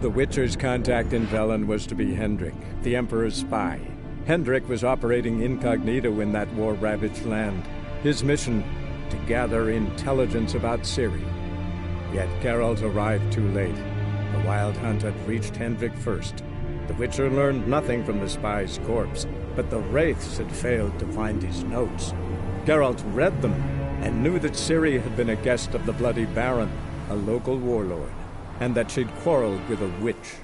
The Witcher's contact in Velen was to be Hendrik, the Emperor's spy. Hendrik was operating incognito in that war-ravaged land. His mission, to gather intelligence about Ciri. Yet Geralt arrived too late. The Wild Hunt had reached Hendrik first. The Witcher learned nothing from the spy's corpse, but the Wraiths had failed to find his notes. Geralt read them, and knew that Ciri had been a guest of the Bloody Baron, a local warlord, and that she'd quarreled with a witch.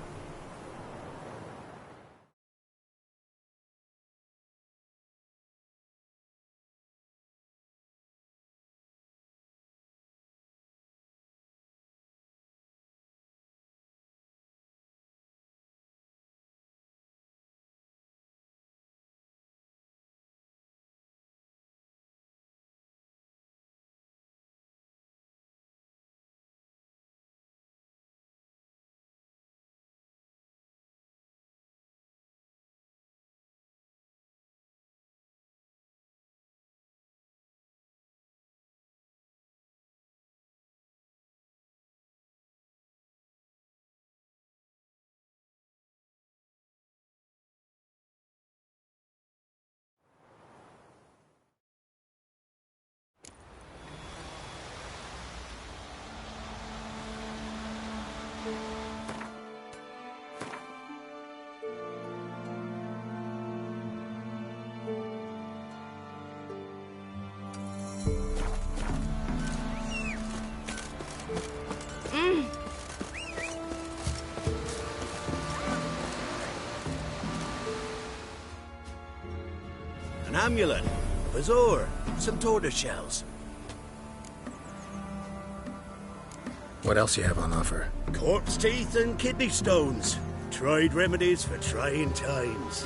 An amulet, a bazaar, some tortoise shells. What else you have on offer? Corpse teeth and kidney stones. Tried remedies for trying times.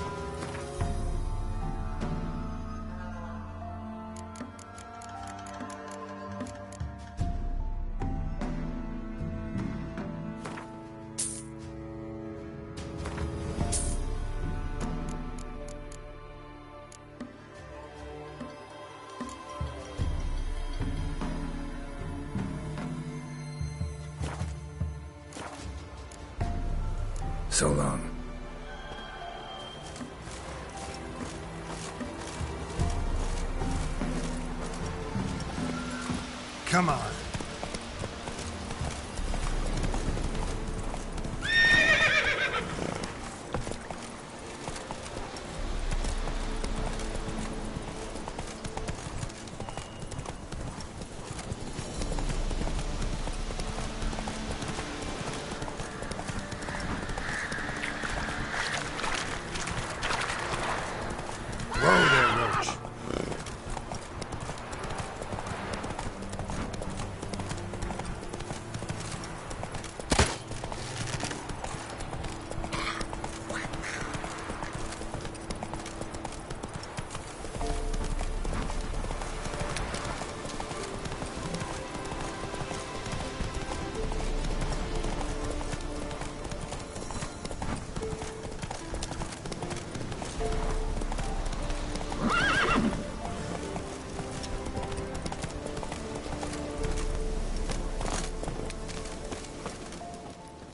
So long. Come on.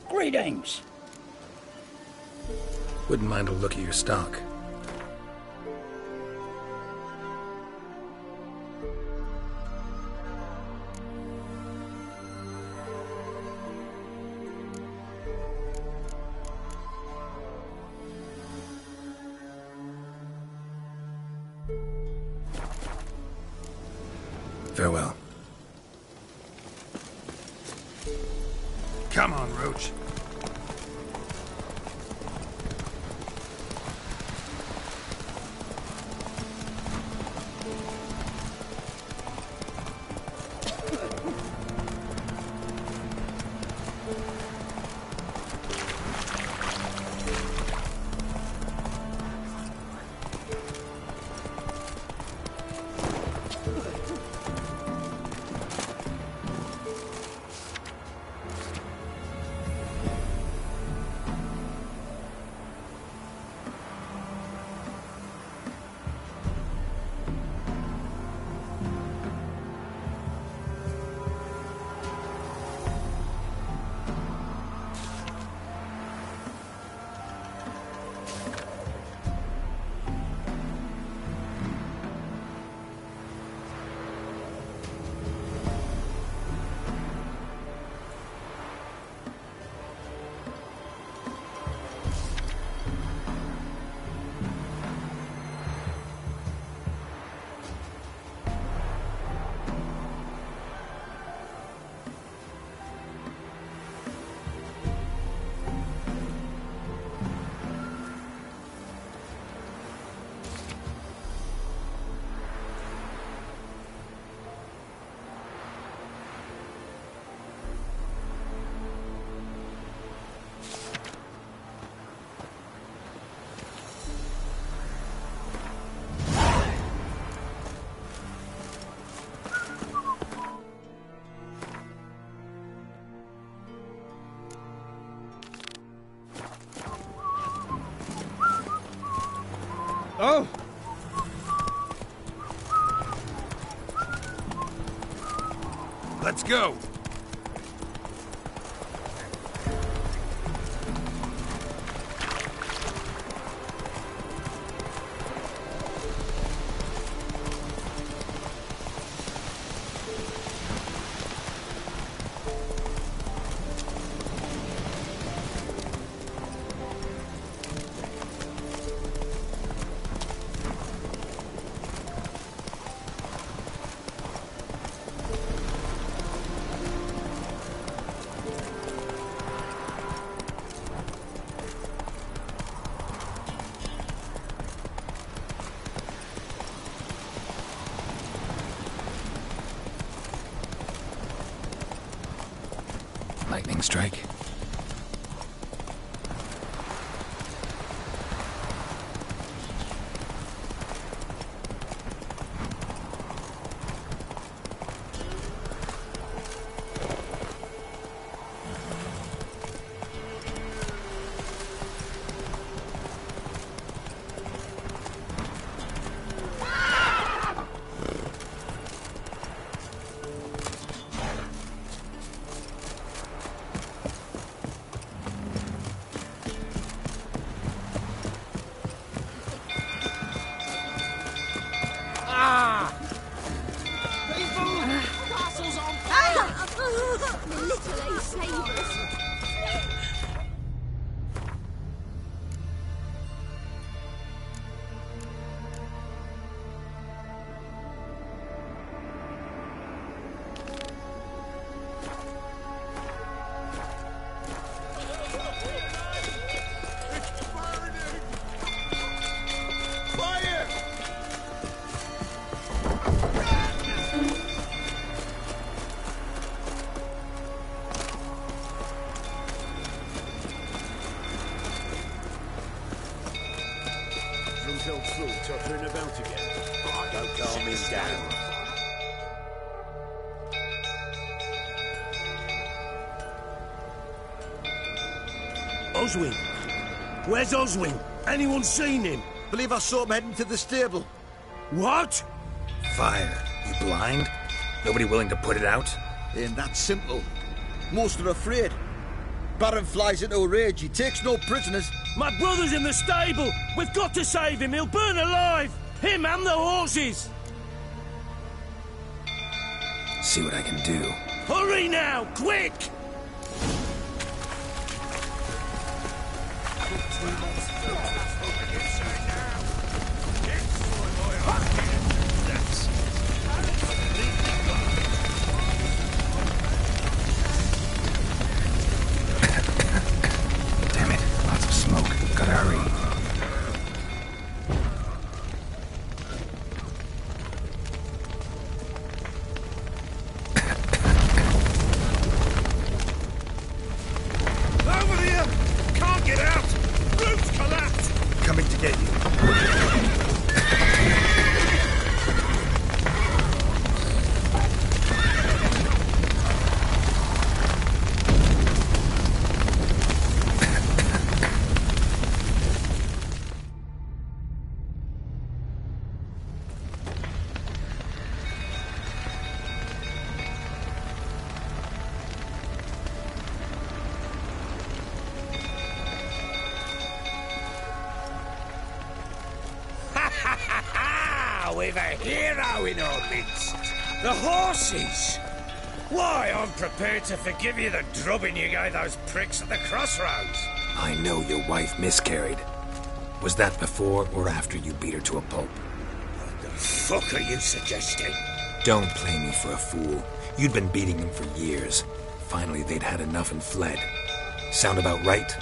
Greetings. Wouldn't mind a look at your stock. Farewell. Come on, Roach. Oh! Let's go! Lightning strike. Little Ace Savers. Drunk old fool tottering about again. Oh, don't calm him down. Oswin! Where's Oswin? Anyone seen him? Believe I saw him heading to the stable. What? Fire. You blind? Nobody willing to put it out? Ain't that simple. Most are afraid. Baron flies into a rage. He takes no prisoners. My brother's in the stable! We've got to save him! He'll burn alive! Him and the horses! See what I can do. Hurry now! Quick! Damn it. Lots of smoke. Gotta hurry. Over here! Can't get out! Roof's collapsed! Coming to get you. We've a hero in our midst. The horses! Why, I'm prepared to forgive you the drubbing you gave those pricks at the crossroads. I know your wife miscarried. Was that before or after you beat her to a pulp? What the fuck are you suggesting? Don't play me for a fool. You'd been beating them for years. Finally, they'd had enough and fled. Sound about right?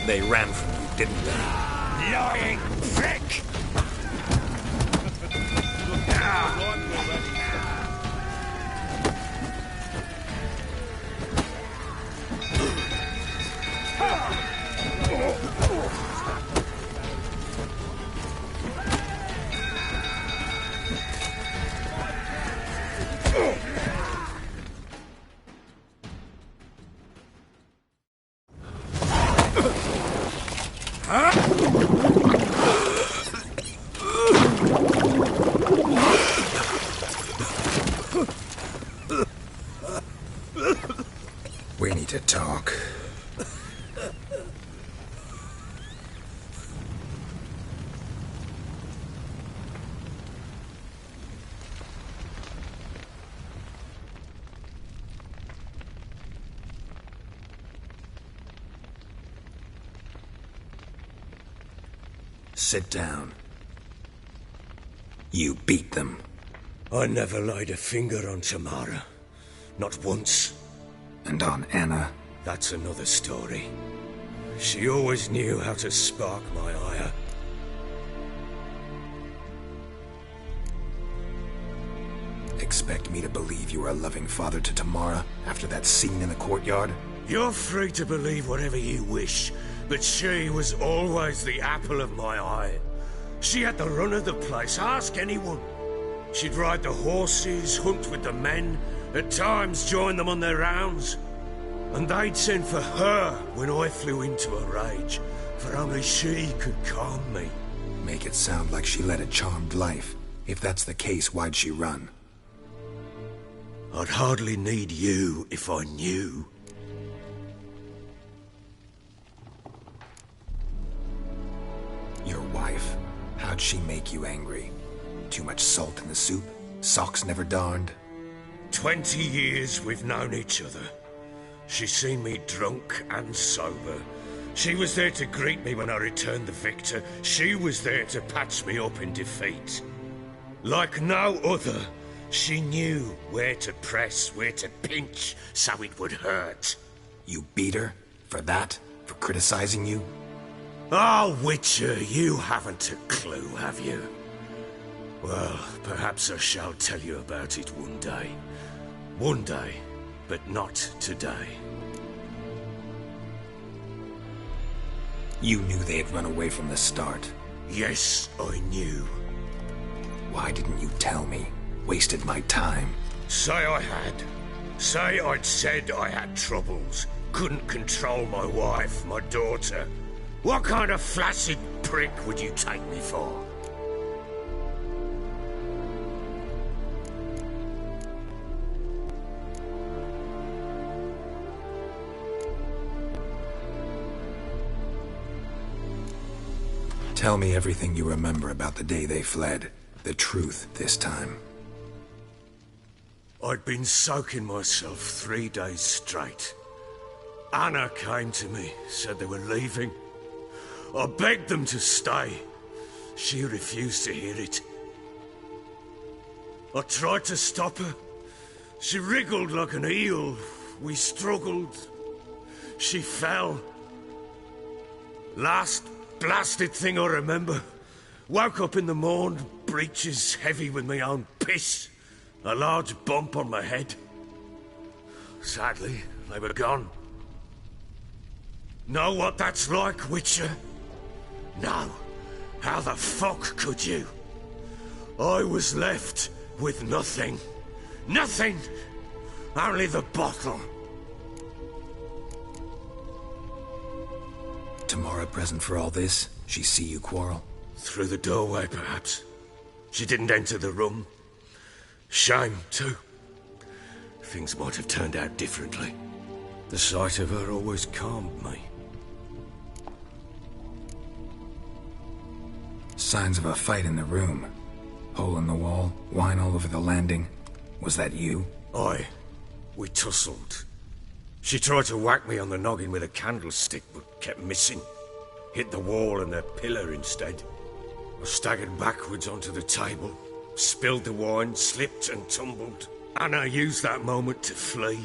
They ran from you, didn't they? Lying prick! to talk. Sit down. You beat them. I never laid a finger on Tamara. Not once. And on Anna? That's another story. She always knew how to spark my ire. Expect me to believe you were a loving father to Tamara after that scene in the courtyard? You're free to believe whatever you wish, but she was always the apple of my eye. She had the run of the place, ask anyone. She'd ride the horses, hunt with the men, at times join them on their rounds. And they'd send for her when I flew into a rage, for only she could calm me. Make it sound like she led a charmed life. If that's the case, why'd she run? I'd hardly need you if I knew. Your wife. How'd she make you angry? Too much salt in the soup? Socks never darned? 20 years we've known each other. She's seen me drunk and sober. She was there to greet me when I returned the victor. She was there to patch me up in defeat. Like no other, she knew where to press, where to pinch, so it would hurt. You beat her? For that? For criticizing you? Oh, Witcher, you haven't a clue, have you? Well, perhaps I shall tell you about it one day. One day, but not today. You knew they'd run away from the start. Yes, I knew. Why didn't you tell me? Wasted my time. Say I had. Say I'd said I had troubles. Couldn't control my wife, my daughter. What kind of flaccid prick would you take me for? Tell me everything you remember about the day they fled. The truth this time. I'd been soaking myself 3 days straight. Anna came to me, said they were leaving. I begged them to stay. She refused to hear it. I tried to stop her. She wriggled like an eel. We struggled. She fell. Last blasted thing I remember. Woke up in the morn, breeches heavy with my own piss. A large bump on my head. Sadly, they were gone. Know what that's like, Witcher? No. How the fuck could you? I was left with nothing. Nothing! Only the bottle. Tamara present for all this? She see you quarrel? Through the doorway, perhaps. She didn't enter the room. Shame, too. Things might have turned out differently. The sight of her always calmed me. Signs of a fight in the room. Hole in the wall, wine all over the landing. Was that you? Aye. We tussled. She tried to whack me on the noggin with a candlestick, but kept missing. Hit the wall and the pillar instead. I staggered backwards onto the table, spilled the wine, slipped and tumbled. Anna used that moment to flee.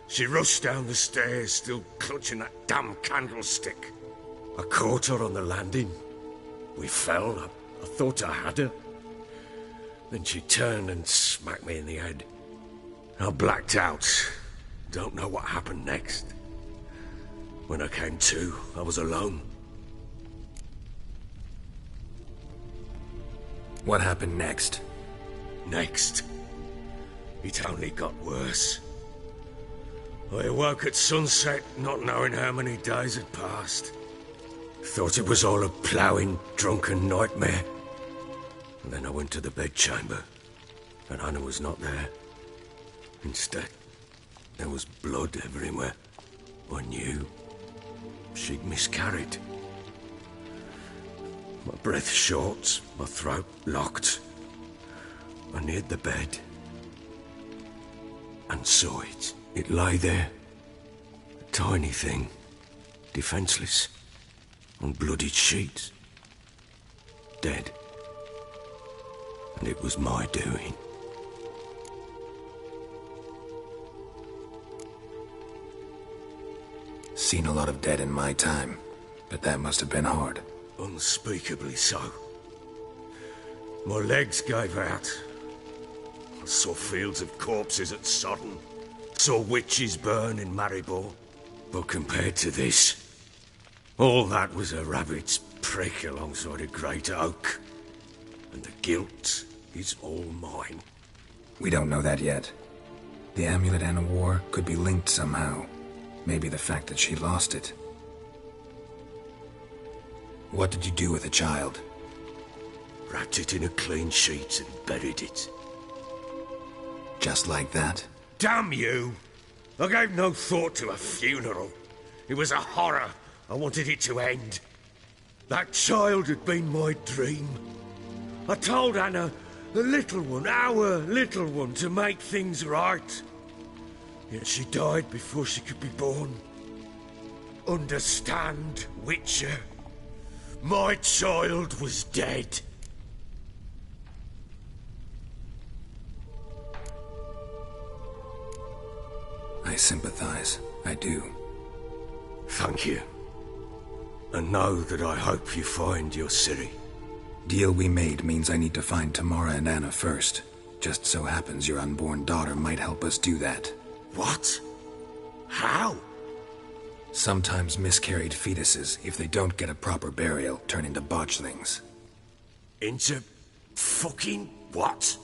She rushed down the stairs, still clutching that damn candlestick. I caught her on the landing. We fell. I thought I had her. Then she turned and smacked me in the head. I blacked out. Don't know what happened next. When I came to, I was alone. What happened next? Next? It only got worse. I awoke at sunset, not knowing how many days had passed. Thought it was all a ploughing, drunken nightmare. And then I went to the bedchamber, and Anna was not there. Instead, There was blood everywhere. I knew. She'd miscarried. My breath short, my throat locked. I neared the bed and saw it. It lay there, a tiny thing, defenseless, on bloodied sheets, dead. And it was my doing. Seen a lot of dead in my time, but that must have been hard. Unspeakably so. My legs gave out. I saw fields of corpses at Sodden. Saw witches burn in Maribor. But compared to this, all that was a rabbit's prick alongside a great oak. And the guilt is all mine. We don't know that yet. The amulet Anna wore could be linked somehow. Maybe the fact that she lost it. What did you do with the child? Wrapped it in a clean sheet and buried it. Just like that? Damn you! I gave no thought to a funeral. It was a horror. I wanted it to end. That child had been my dream. I told Anna, the little one, our little one, to make things right. Yet she died before she could be born. Understand, Witcher? My child was dead. I sympathize. I do. Thank you. And know that I hope you find your Ciri. Deal we made means I need to find Tamara and Anna first. Just so happens your unborn daughter might help us do that. What? How? Sometimes miscarried fetuses, if they don't get a proper burial, turn into botchlings. Into fucking what?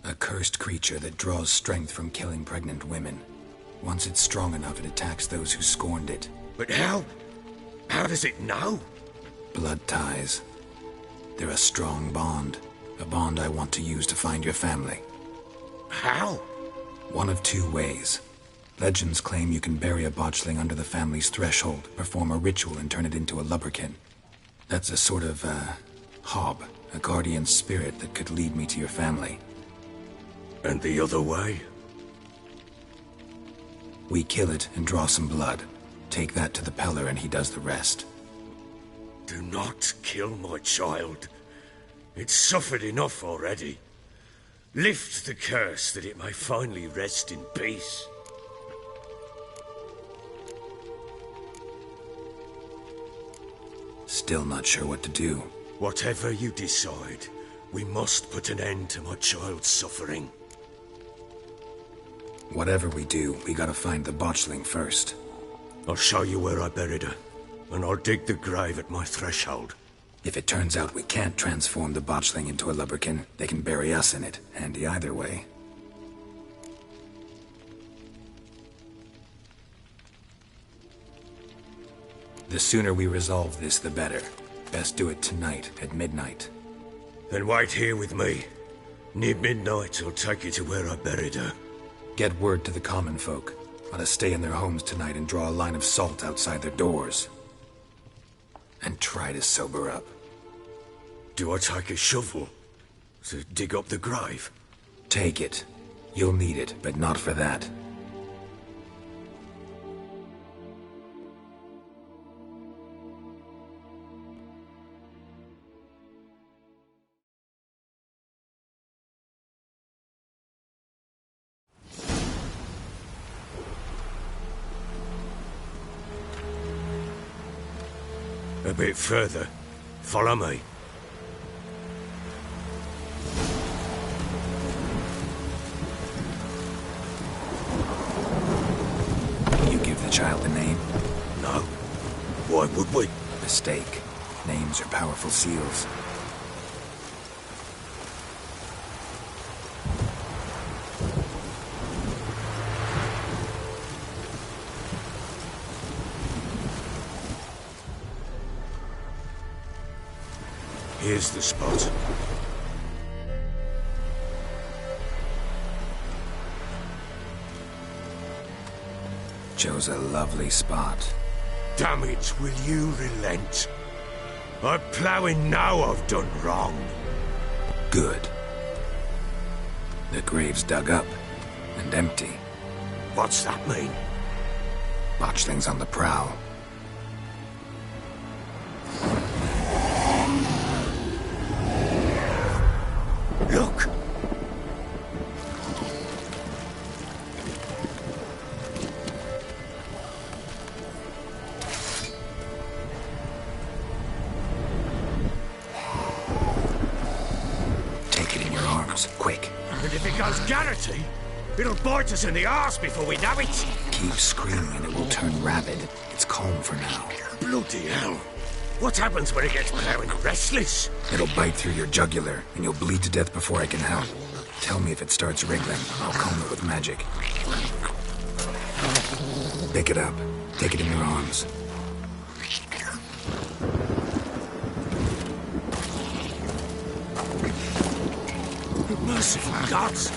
A cursed creature that draws strength from killing pregnant women. Once it's strong enough, it attacks those who scorned it. But how? How does it know? Blood ties. They're a strong bond. A bond I want to use to find your family. How? One of two ways. Legends claim you can bury a botchling under the family's threshold, perform a ritual, and turn it into a lubberkin. That's a sort of, hob, a guardian spirit that could lead me to your family. And the other way? We kill it and draw some blood. Take that to the Peller and he does the rest. Do not kill my child. It's suffered enough already. Lift the curse that it may finally rest in peace. Still not sure what to do. Whatever you decide, we must put an end to my child's suffering. Whatever we do, we gotta find the botchling first. I'll show you where I buried her, and I'll dig the grave at my threshold. If it turns out we can't transform the botchling into a lubberkin, they can bury us in it. Handy either way. The sooner we resolve this, the better. Best do it tonight, at midnight. Then wait here with me. Near midnight, I'll take you to where I buried her. Get word to the common folk. Let us stay in their homes tonight and draw a line of salt outside their doors. And try to sober up. Do I take a shovel to dig up the grave? Take it. You'll need it, but not for that. A bit further. Follow me. You give the child a name? No. Why would we? Mistake. Names are powerful seals. Here's the spot. Chose a lovely spot. Damn it, will you relent? I'm ploughing now I've done wrong. Good. The grave's dug up and empty. What's that mean? Botchling's on the prowl. Look! Take it in your arms, quick. And if it goes Garrity, it'll bite us in the arse before we know it. Keep screaming and it will turn rabid. It's calm for now. Bloody hell. What happens when it gets ploughing restless? It'll bite through your jugular, and you'll bleed to death before I can help. Tell me if it starts wriggling. I'll calm it with magic. Pick it up. Take it in your arms. Merciful gods!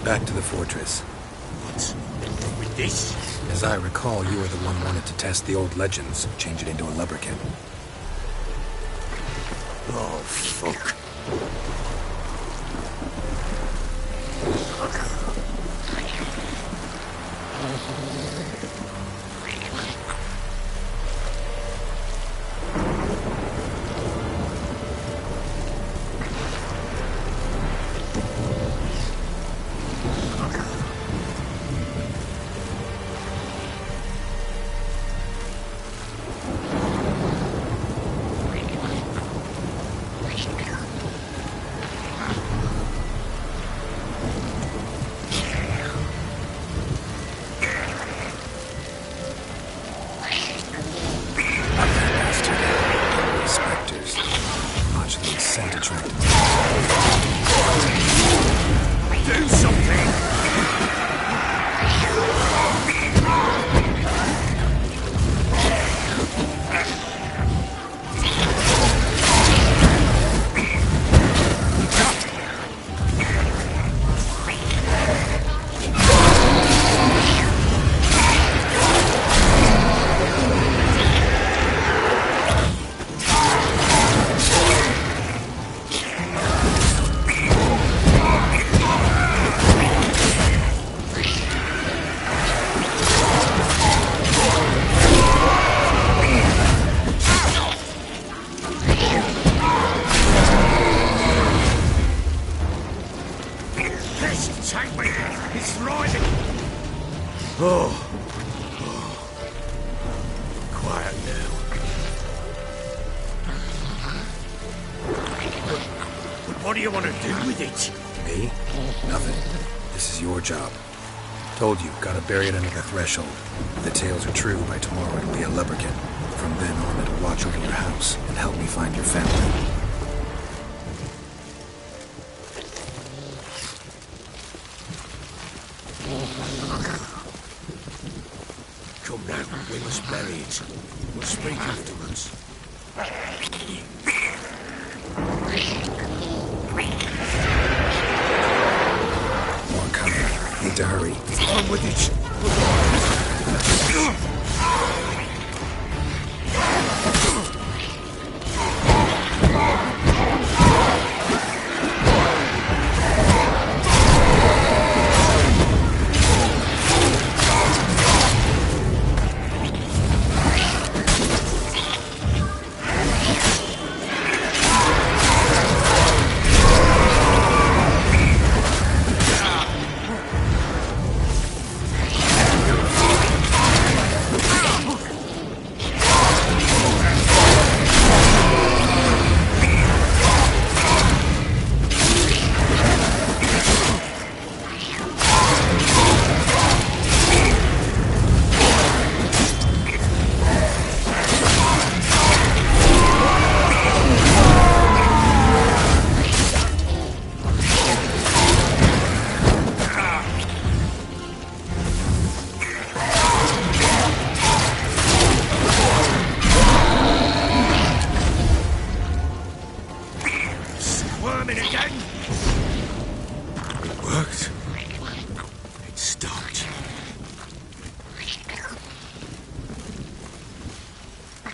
Back to the fortress. What? With this? As I recall, you were the one wanted to test the old legends, change it into a lubberkin. Oh, fuck. Do something! Take me! It's riding! Oh. Quiet now. But what do you want to do with it? Me? Nothing. This is your job. Told you, gotta bury it under the threshold. If the tales are true, by tomorrow it'll be a lubberkin. From then on, it'll watch over your house and help me find your family. Come now, we must bury it. We'll speak afterwards. More coming. Need to hurry. On with it! stopped.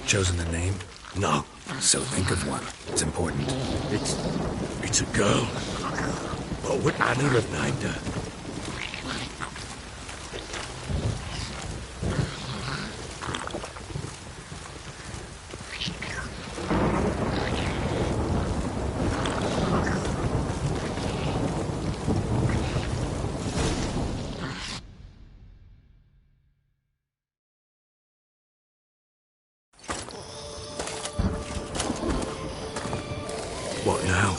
Chosen a name? No. So think of one. It's important. It's a girl. What would Anna have named her? What now?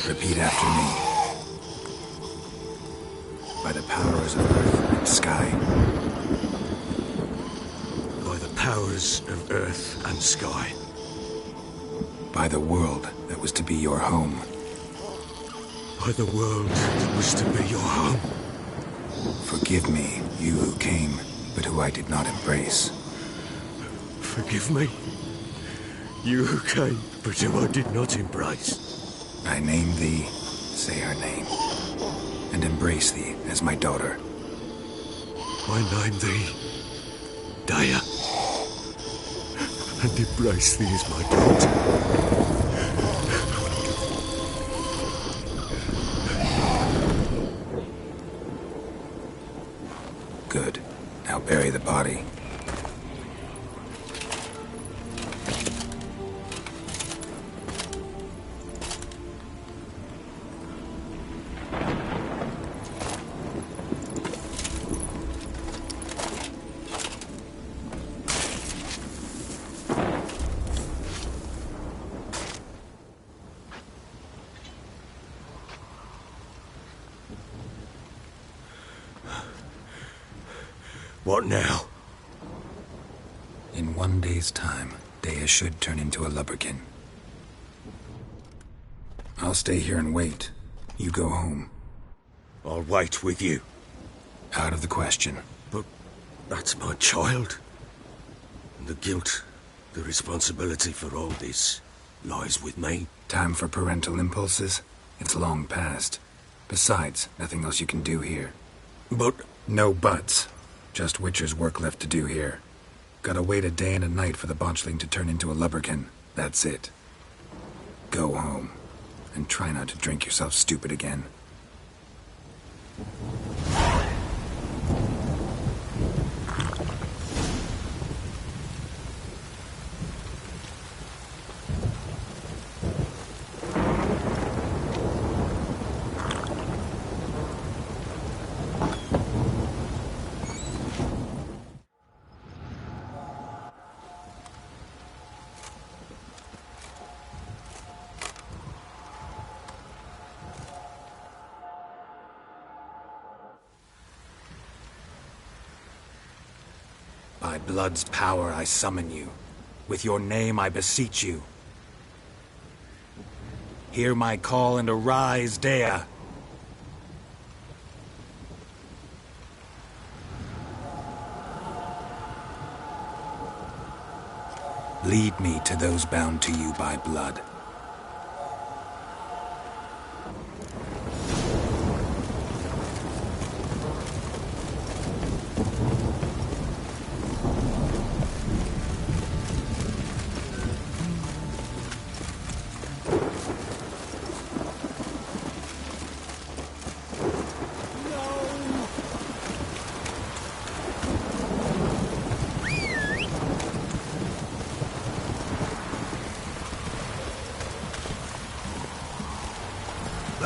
Repeat after me. By the powers of earth and sky. By the powers of earth and sky. By the world that was to be your home. By the world that was to be your home. Forgive me, you who came, but who I did not embrace. Forgive me. You who came, but who I did not embrace. I name thee, say her name, and embrace thee as my daughter. I name thee, Daya, and embrace thee as my daughter. Good. Now bury the body. What now? In 1 day's time, Daya should turn into a lubberkin. I'll stay here and wait. You go home. I'll wait with you. Out of the question. But that's my child. And the guilt, the responsibility for all this lies with me. Time for parental impulses? It's long past. Besides, nothing else you can do here. But No buts. Just Witcher's work left to do here. Gotta wait a day and a night for the botchling to turn into a lubberkin. That's it. Go home. And try not to drink yourself stupid again. By blood's power I summon you. With your name I beseech you. Hear my call and arise, Daya. Lead me to those bound to you by blood.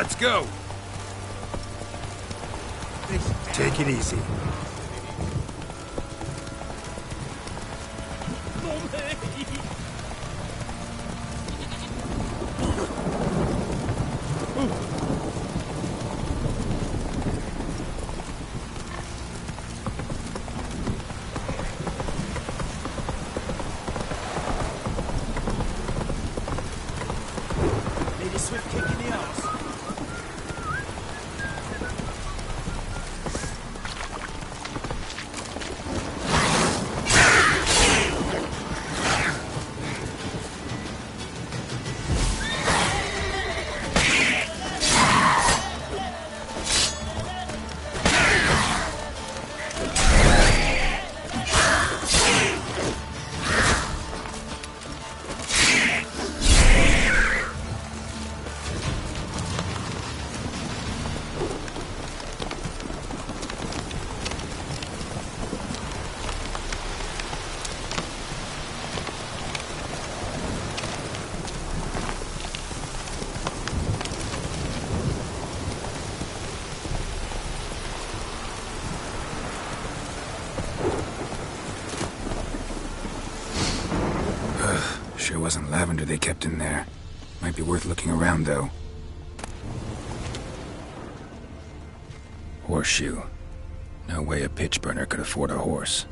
let's go. Take it easy. Need a swift kick in the arse. Sure wasn't lavender they kept in there. Might be worth looking around, though. Horseshoe. No way a pitch burner could afford a horse.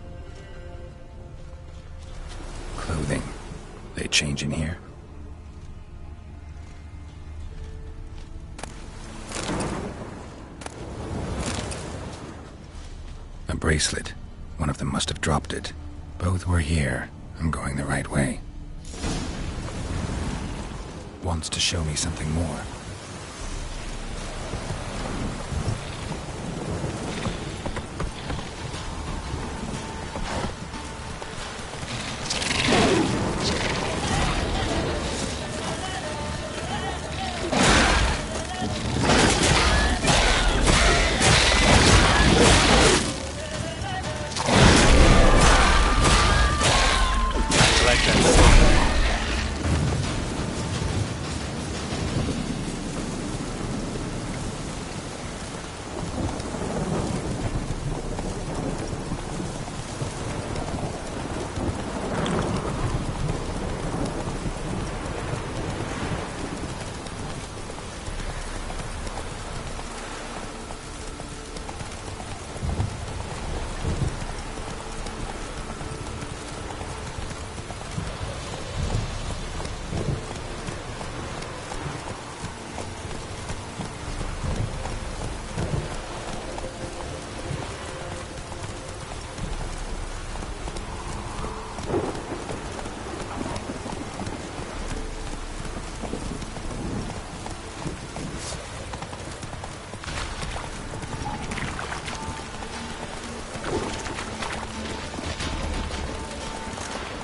Clothing. They change in here? A bracelet. One of them must have dropped it. Both were here. I'm going the right way. Wants to show me something more.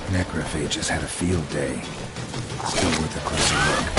Necrophages had a field day. Still worth a closer look.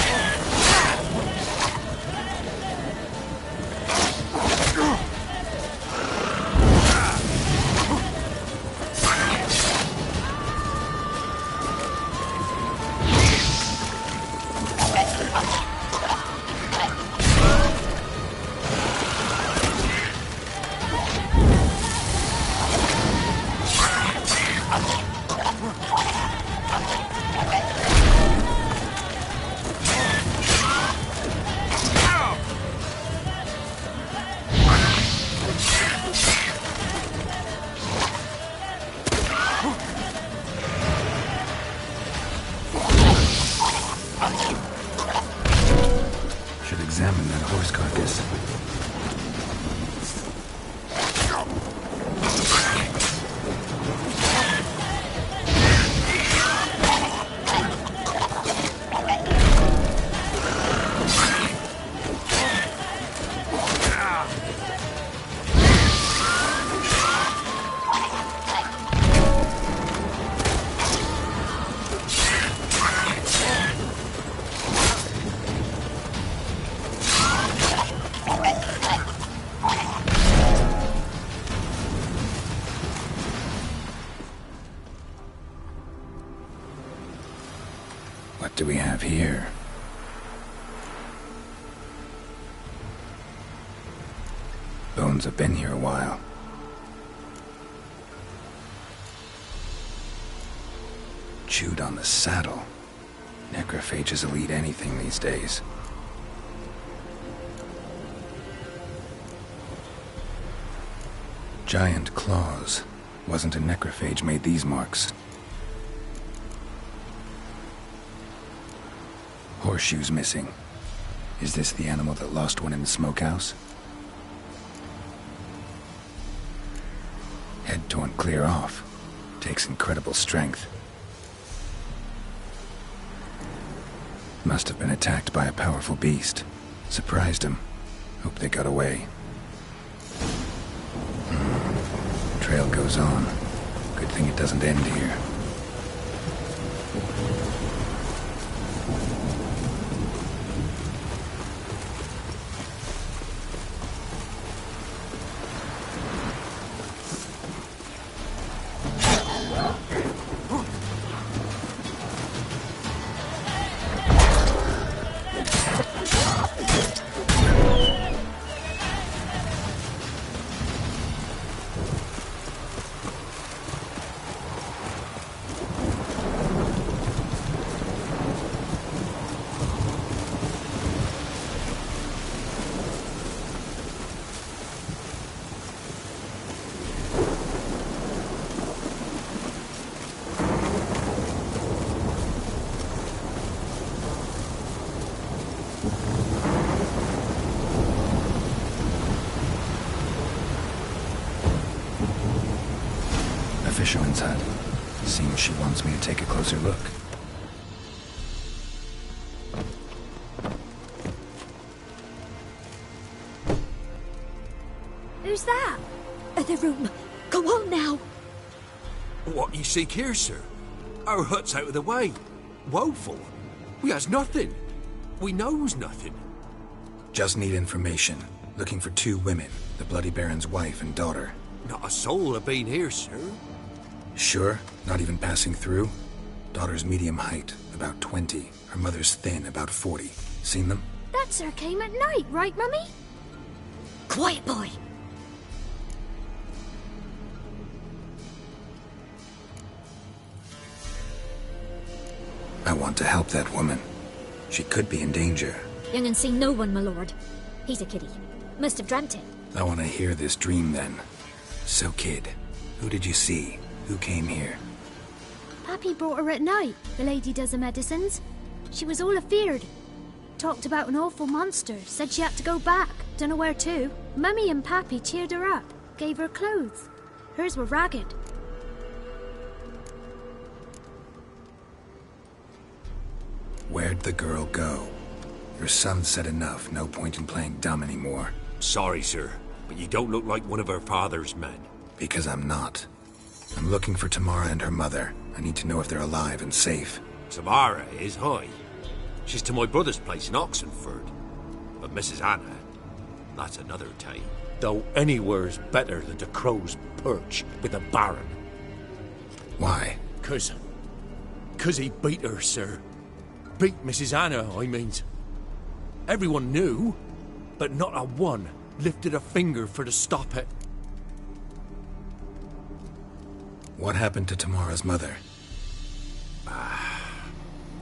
Examine that horse carcass. What do we have here? Bones have been here a while. Chewed on the saddle. Necrophages will eat anything these days. Giant claws. Wasn't a necrophage made these marks. Horseshoes missing. Is this the animal that lost one in the smokehouse? Head torn clear off. Takes incredible strength. Must have been attacked by a powerful beast. Surprised him. Hope they got away. Trail goes on. Good thing it doesn't end here. fisherman's hut. Seems she wants me to take a closer look. Who's that? Other room. Go on now. What you seek here, sir? Our hut's out of the way. Woeful. We has nothing. We knows nothing. Just need information. Looking for 2 women, the Bloody Baron's wife and daughter. Not a soul have been here, sir. Sure? Not even passing through? Daughter's medium height, about 20. Her mother's thin, about 40. Seen them? That sir came at night, right, Mummy? Quiet, boy. I want to help that woman. She could be in danger. Young and seen no one, my lord. He's a kiddie. Must have dreamt it. I want to hear this dream then. So, kid, who did you see? Who came here? Pappy brought her at night. The lady does the medicines. She was all afeared. Talked about an awful monster. Said she had to go back. Dunno where to. Mummy and Pappy cheered her up. Gave her clothes. Hers were ragged. Where'd the girl go? Your son said enough. No point in playing dumb anymore. Sorry, sir, but you don't look like one of her father's men. Because I'm not. I'm looking for Tamara and her mother. I need to know if they're alive and safe. Tamara is high. She's to my brother's place in Oxenford. But Mrs. Anna, that's another tale. Though anywhere's better than the Crow's Perch with the Baron. Why? Cause he beat her, sir. Beat Mrs. Anna, I means. Everyone knew, but not a one lifted a finger for to stop it. What happened to Tamara's mother?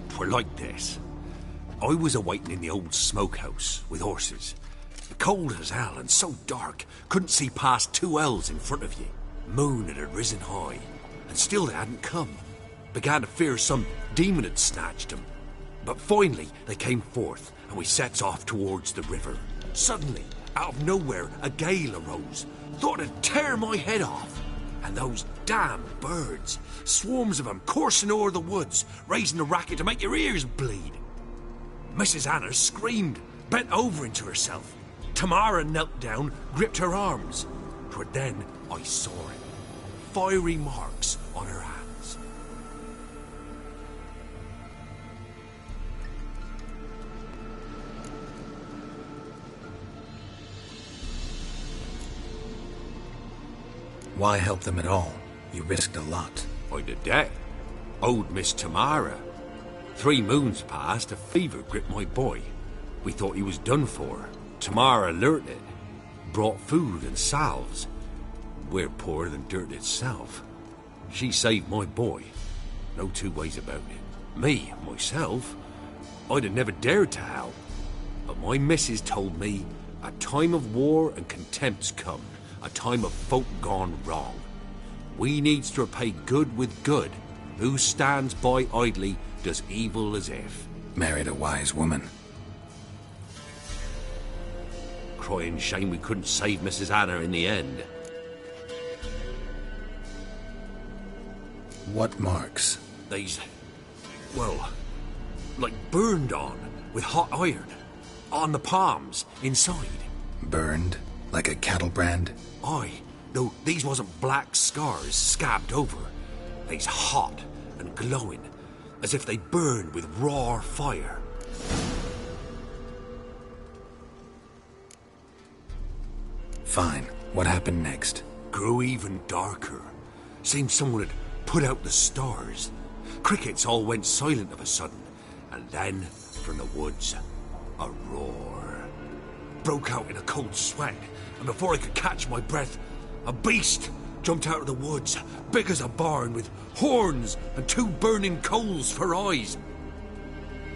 Twere like this. I was awaiting in the old smokehouse with horses. Cold as hell and so dark, couldn't see past 2 ells in front of you. Moon had risen high, and still they hadn't come. Began to fear some demon had snatched them. But finally they came forth, and we sets off towards the river. Suddenly, out of nowhere, a gale arose. Thought it'd tear my head off. And those damn birds, swarms of them coursing o'er the woods, raising a racket to make your ears bleed. Mrs. Anna screamed, bent over into herself. Tamara knelt down, gripped her arms. 'Twere then I saw it. Fiery marks on her hands. Why help them at all? You risked a lot. I'd a debt. Owed Miss Tamara. 3 moons passed, a fever gripped my boy. We thought he was done for. Tamara learnt it. Brought food and salves. We're poorer than dirt itself. She saved my boy. No 2 ways about it. Me, myself, I'd have never dared to help. But my missus told me a time of war and contempt's come. A time of folk gone wrong. We needs to repay good with good. Who stands by idly does evil as if. Married a wise woman. Crying shame we couldn't save Mrs. Anna in the end. What marks? They's, well, like burned on with hot iron. On the palms, inside. Burned? Like a cattle brand? Aye, though these wasn't black scars scabbed over. They's hot and glowing, as if they burned with raw fire. Fine. What happened next? Grew even darker. Seemed someone had put out the stars. Crickets all went silent of a sudden, and then, from the woods, a roar. Broke out in a cold sweat, and before I could catch my breath, a beast jumped out of the woods, big as a barn, with horns and 2 burning coals for eyes.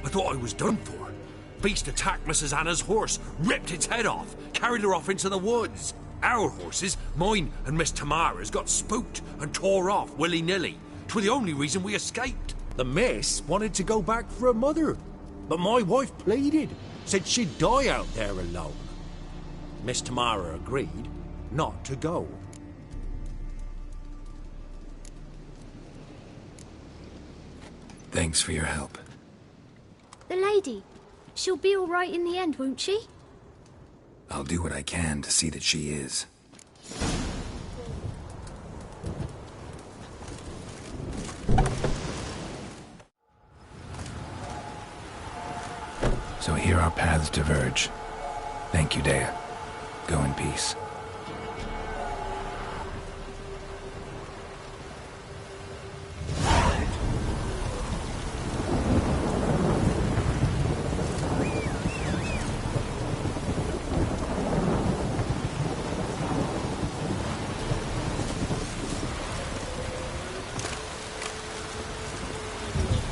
I thought I was done for. Beast attacked Mrs. Anna's horse, ripped its head off, carried her off into the woods. Our horses, mine and Miss Tamara's, got spooked and tore off willy-nilly. 'Twere the only reason we escaped. The miss wanted to go back for her mother, but my wife pleaded, said she'd die out there alone. Miss Tamara agreed not to go. Thanks for your help. The lady. She'll be all right in the end, won't she? I'll do what I can to see that she is. So here our paths diverge. Thank you, Dea. Go in peace.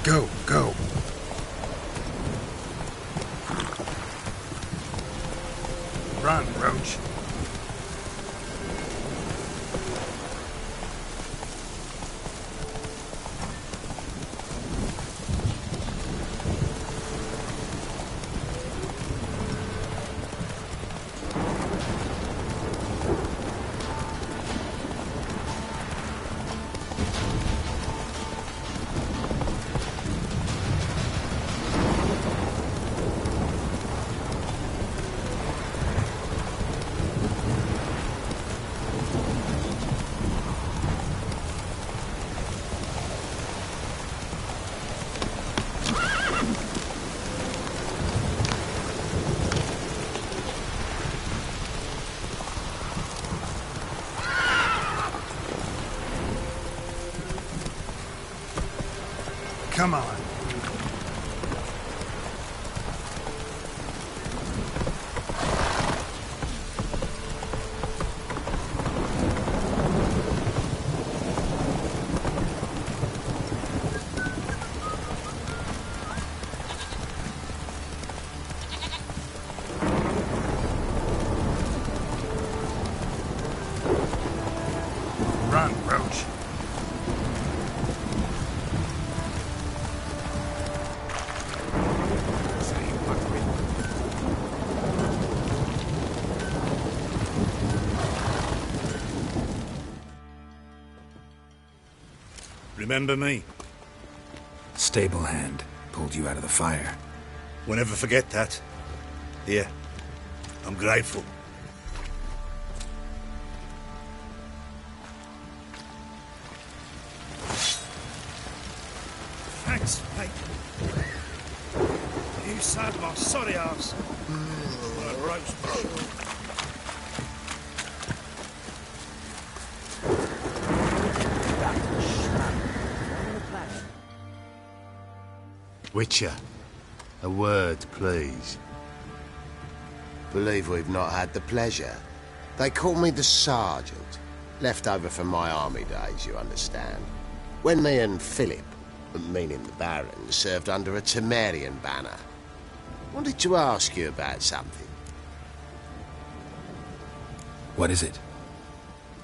Go, go. Run, Roach. Come on. Run, Roach. Remember me? Stable hand pulled you out of the fire. We'll never forget that. Here, I'm grateful. Thanks, mate. You saved my sorry ass. What a roast. Witcher, a word, please. Believe we've not had the pleasure. They call me the Sergeant. Left over from my army days, you understand. When me and Philip, meaning the Baron, served under a Temerian banner. Wanted to ask you about something. What is it?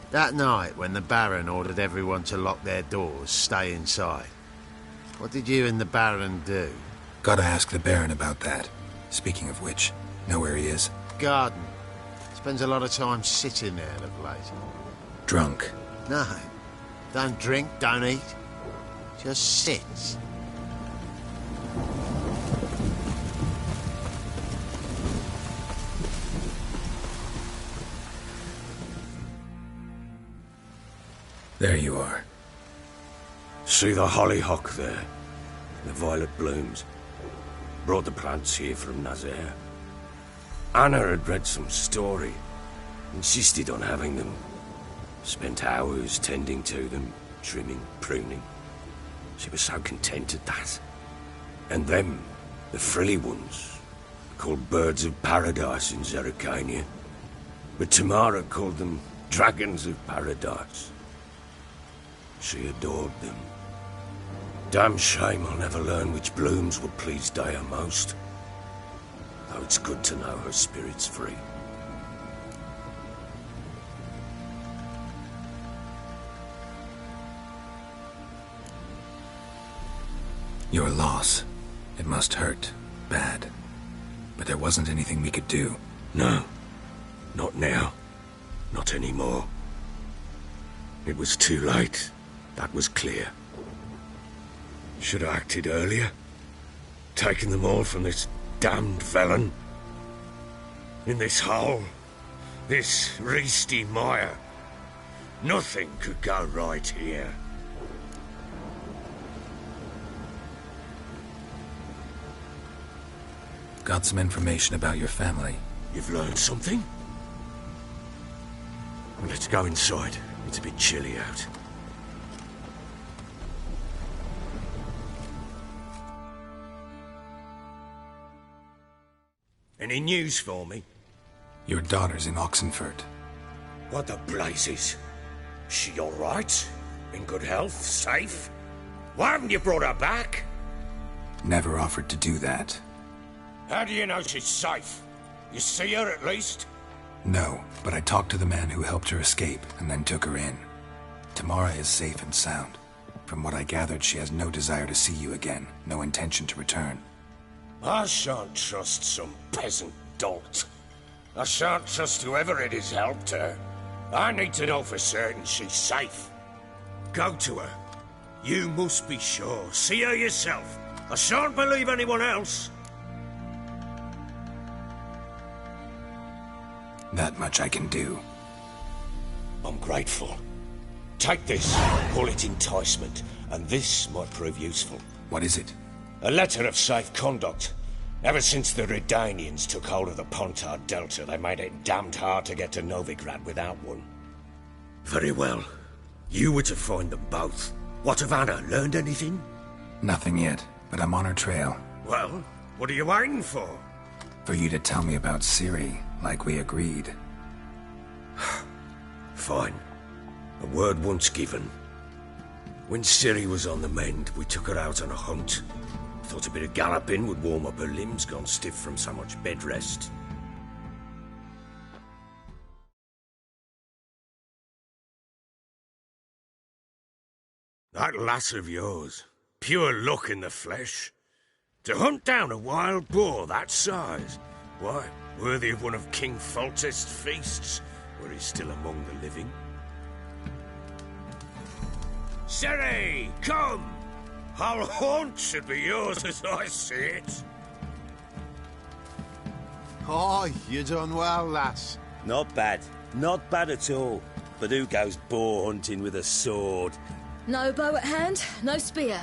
That night when the Baron ordered everyone to lock their doors, stay inside. What did you and the Baron do? Gotta ask the Baron about that. Speaking of which, know where he is? Garden. Spends a lot of time sitting there of late. Drunk. No. Don't drink, don't eat. Just sits. There you are. See the hollyhock there? The violet blooms. Brought the plants here from Nazaire. Anna had read some story. Insisted on having them. Spent hours tending to them, trimming, pruning. She was so content at that. And them, the frilly ones, called birds of paradise in Zerrikania. But Tamara called them dragons of paradise. She adored them. Damn shame I'll never learn which blooms would please Dea most. Though it's good to know her spirit's free. Your loss. It must hurt. Bad. But there wasn't anything we could do. No. Not now. Not anymore. It was too late. That was clear. Should have acted earlier. Taken them all from this damned Velen. In this hole. This Reesty mire. Nothing could go right here. Got some information about your family. You've learned something? Well, let's go inside. It's a bit chilly out. Any news for me? Your daughter's in Oxenfurt. What the blazes? She all right? In good health? Safe? Why haven't you brought her back? Never offered to do that. How do you know she's safe? You see her at least? No, but I talked to the man who helped her escape and then took her in. Tamara is safe and sound. From what I gathered, she has no desire to see you again, no intention to return. I shan't trust some peasant dolt. I shan't trust whoever it is helped her. I need to know for certain she's safe. Go to her. You must be sure. See her yourself. I shan't believe anyone else. That much I can do. I'm grateful. Take this, call it enticement, and this might prove useful. What is it? A letter of safe conduct. Ever since the Redanians took hold of the Pontar Delta, they made it damned hard to get to Novigrad without one. Very well. You were to find them both. What of Anna? Learned anything? Nothing yet, but I'm on her trail. Well, what are you waiting for? For you to tell me about Ciri, like we agreed. Fine. A word once given. When Ciri was on the mend, we took her out on a hunt. Thought a bit of galloping would warm up her limbs, gone stiff from so much bed rest. That lass of yours, pure luck in the flesh. To hunt down a wild boar that size, why, worthy of one of King Foltest's feasts, were he still among the living. Ciri, come! Our haunt should be yours as I see it. Oh, you done well, lass. Not bad. Not bad at all. But who goes boar hunting with a sword? No bow at hand, no spear.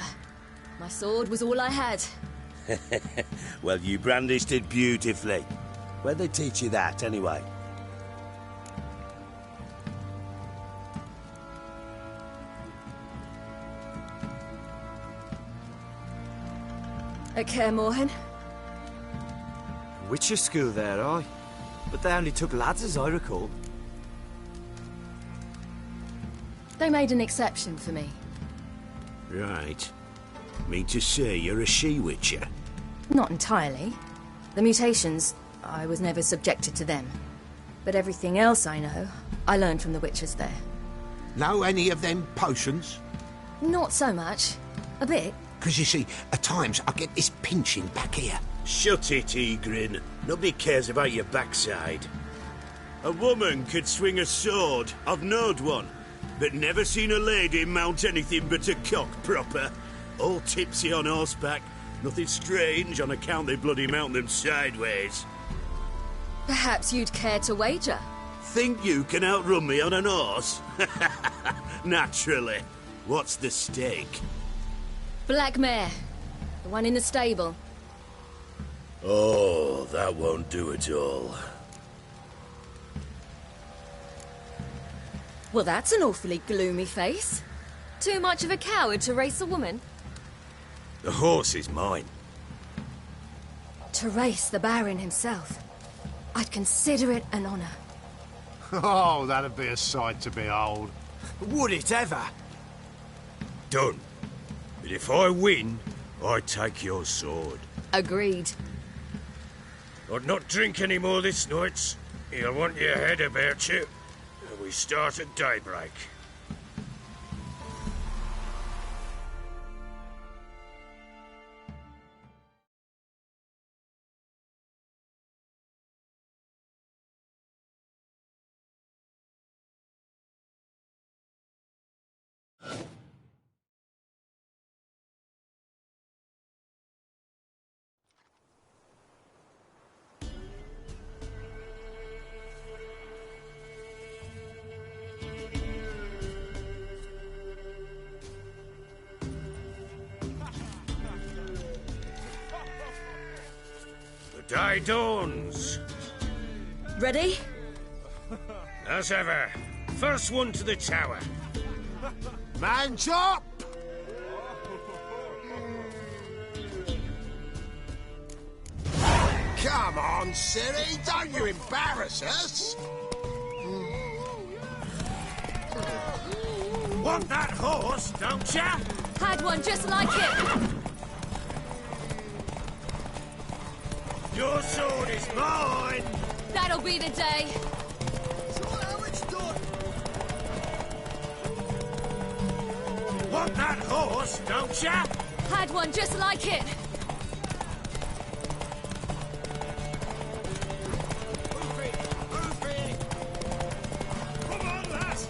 My sword was all I had. Well, you brandished it beautifully. Where'd they teach you that, anyway? At Kaer Morhen. Witcher school there, aye. But they only took lads, as I recall. They made an exception for me. Right. Mean to say you're a she-witcher? Not entirely. The mutations, I was never subjected to them. But everything else I know, I learned from the witchers there. Know any of them potions? Not so much. A bit. Because you see, at times I get this pinching back here. Shut it, Egrin. Nobody cares about your backside. A woman could swing a sword. I've knowed one. But never seen a lady mount anything but a cock proper. All tipsy on horseback. Nothing strange on account they bloody mount them sideways. Perhaps you'd care to wager? Think you can outrun me on an horse? Naturally. What's the stake? Black mare. The one in the stable. Oh, that won't do at all. Well, that's an awfully gloomy face. Too much of a coward to race a woman? The horse is mine. To race the Baron himself. I'd consider it an honor. Oh, that'd be a sight to behold. Would it ever? Done. But if I win, I take your sword. Agreed. I'd not drink any more this night. You'll want your head about you. And we start at daybreak. Day dawns. Ready? As ever. First one to the tower. Man chop! Come on, Ciri, don't you embarrass us! Want that horse, don't ya? Had one just like it. Your sword is mine! That'll be the day. Want that horse, don't ya? Had one just like it. Come on, lass!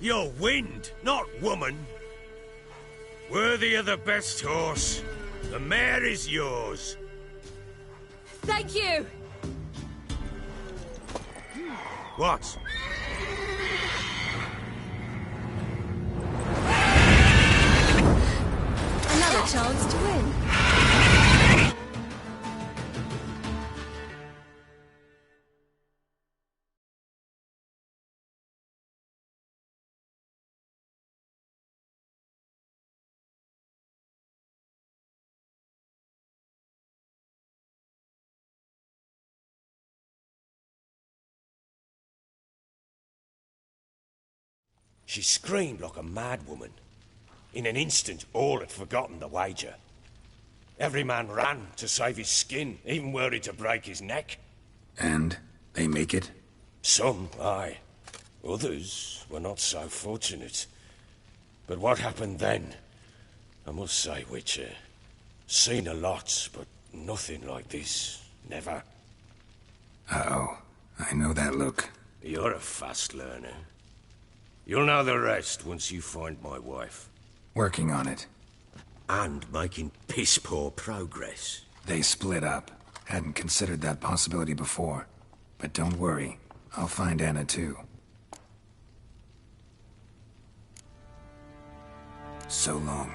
You're wind, not woman. Worthy of the best horse. The mare is yours. Thank you. What? Another chance to win. She screamed like a mad woman. In an instant, all had forgotten the wager. Every man ran to save his skin, even were it to break his neck. And they make it? Some, aye. Others were not so fortunate. But what happened then? I must say, Witcher, seen a lot, but nothing like this. Never. Uh-oh. I know that look. You're a fast learner. You'll know the rest once you find my wife. Working on it. And making piss-poor progress. They split up. Hadn't considered that possibility before. But don't worry. I'll find Anna too. So long.